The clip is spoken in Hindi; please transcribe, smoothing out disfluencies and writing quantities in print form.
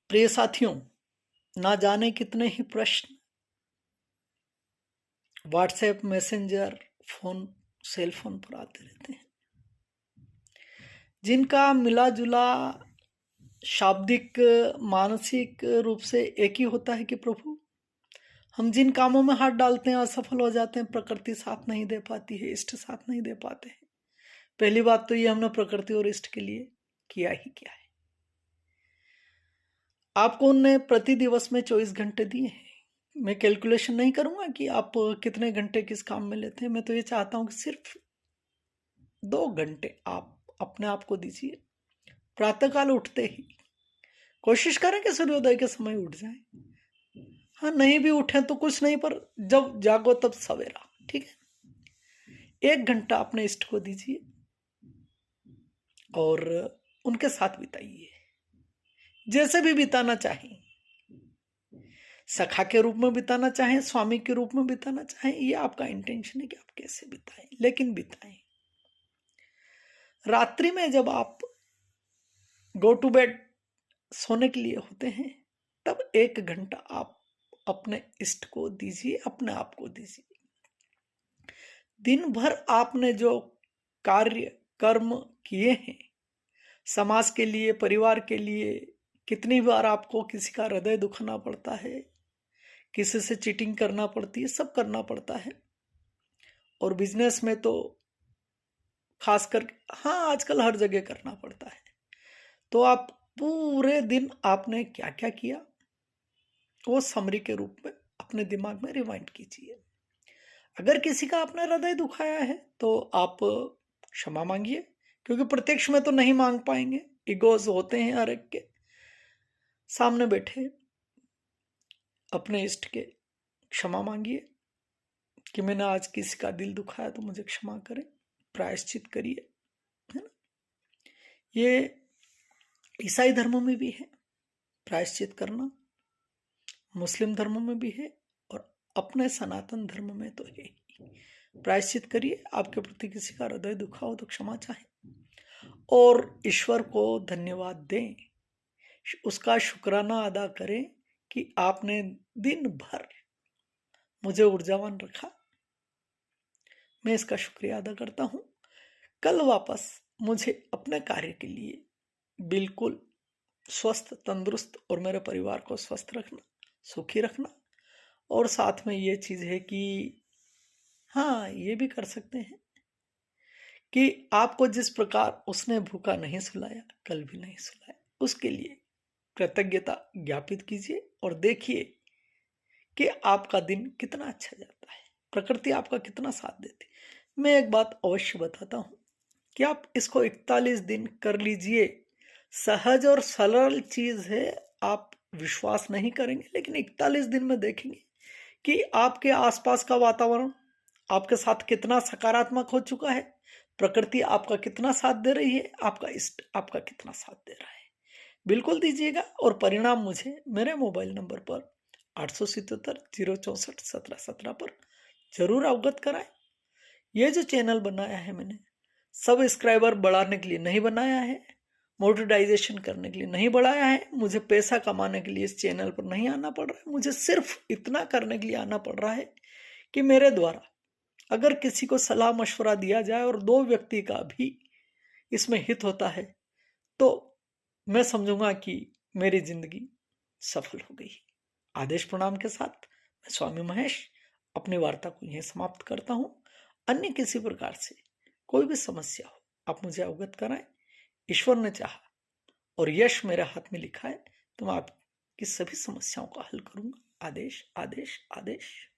प्रिय साथियों, ना जाने कितने ही प्रश्न WhatsApp, messenger, phone, cell phone पर आते रहते हैं, जिनका मिला जुला शाब्दिक मानसिक रूप से एक ही होता है कि प्रभु, हम जिन कामों में हाथ डालते हैं असफल हो जाते हैं। प्रकृति साथ नहीं दे पाती है, इष्ट साथ नहीं दे पाते हैं। पहली बात तो ये, हमने प्रकृति और इष्ट के लिए किया ही क्या है। आपको उनने प्रति दिवस में 24 घंटे दिए हैं। मैं कैलकुलेशन नहीं करूंगा कि आप कितने घंटे किस काम में लेते हैं। मैं तो ये चाहता हूं कि सिर्फ 2 घंटे आप अपने आप को दीजिए। प्रातःकाल उठते ही कोशिश करें कि सूर्योदय के समय उठ जाए। हाँ, नहीं भी उठे तो कुछ नहीं, पर जब जागो तब सवेरा, ठीक है। 1 घंटा अपने इष्ट को दीजिए और उनके साथ बिताइए, जैसे भी बिताना चाहें। सखा के रूप में बिताना चाहें, स्वामी के रूप में बिताना चाहें, ये आपका इंटेंशन है कि आप कैसे बिताएं, लेकिन बिताएं। रात्रि में जब आप गो टू बेड सोने के लिए होते हैं, तब 1 घंटा आप अपने इष्ट को दीजिए, अपने आप को दीजिए। दिन भर आपने जो कार्य कर्म किए हैं समाज के लिए, परिवार के लिए, कितनी बार आपको किसी का हृदय दुखाना पड़ता है, किसी से चीटिंग करना पड़ती है, सब करना पड़ता है। और बिजनेस में तो खासकर, हाँ, आजकल हर जगह करना पड़ता है। तो आप पूरे दिन आपने क्या क्या किया, वो समरी के रूप में अपने दिमाग में रिवाइंड कीजिए। अगर किसी का आपने हृदय दुखाया है तो आप क्षमा मांगिए, क्योंकि प्रत्यक्ष में तो नहीं मांग पाएंगे, इगोज होते हैं हर एक के। सामने बैठे अपने इष्ट के क्षमा मांगिए कि मैंने आज किसी का दिल दुखाया तो मुझे क्षमा करें, प्रायश्चित करिए, है ना। ये ईसाई धर्म में भी है प्रायश्चित करना, मुस्लिम धर्म में भी है, और अपने सनातन धर्म में तो है ही। प्रायश्चित करिए, आपके प्रति किसी का हृदय दुखा हो तो क्षमा चाहें और ईश्वर को धन्यवाद दें, उसका शुक्राना अदा करें कि आपने दिन भर मुझे ऊर्जावान रखा। मैं इसका शुक्रिया अदा करता हूं। कल वापस मुझे अपने कार्य के लिए बिल्कुल स्वस्थ, तंदुरुस्त और मेरे परिवार को स्वस्थ रखना, सुखी रखना। और साथ में ये चीज है कि हाँ, ये भी कर सकते हैं कि आपको जिस प्रकार उसने भूखा नहीं सुलाया, कल भी नहीं सुलाया, उसके लिए कृतज्ञता ज्ञापित कीजिए और देखिए कि आपका दिन कितना अच्छा जाता है, प्रकृति आपका कितना साथ देती है। मैं एक बात अवश्य बताता हूं कि आप इसको 41 दिन कर लीजिए। सहज और सरल चीज है, आप विश्वास नहीं करेंगे, लेकिन 41 दिन में देखेंगे कि आपके आसपास का वातावरण आपके साथ कितना सकारात्मक हो चुका है, प्रकृति आपका कितना साथ दे रही है, आपका इष्ट आपका कितना साथ दे रहा है। बिल्कुल दीजिएगा और परिणाम मुझे मेरे मोबाइल नंबर पर 877-064-1717 पर जरूर अवगत कराएं। ये जो चैनल बनाया है मैंने सब्सक्राइबर बढ़ाने के लिए नहीं बनाया है, मोनेटाइजेशन करने के लिए नहीं बढ़ाया है, मुझे पैसा कमाने के लिए इस चैनल पर नहीं आना पड़ रहा है। मुझे सिर्फ इतना करने के लिए आना पड़ रहा है कि मेरे द्वारा अगर किसी को सलाह मशवरा दिया जाए और 2 व्यक्ति का भी इसमें हित होता है तो मैं समझूंगा कि मेरी जिंदगी सफल हो गई। आदेश प्रणाम के साथ मैं स्वामी महेश अपनी वार्ता को यहीं समाप्त करता हूं। अन्य किसी प्रकार से कोई भी समस्या हो आप मुझे अवगत कराएं। ईश्वर ने चाहा और यश मेरे हाथ में लिखा है तो मैं आपकी सभी समस्याओं का हल करूंगा। आदेश, आदेश, आदेश।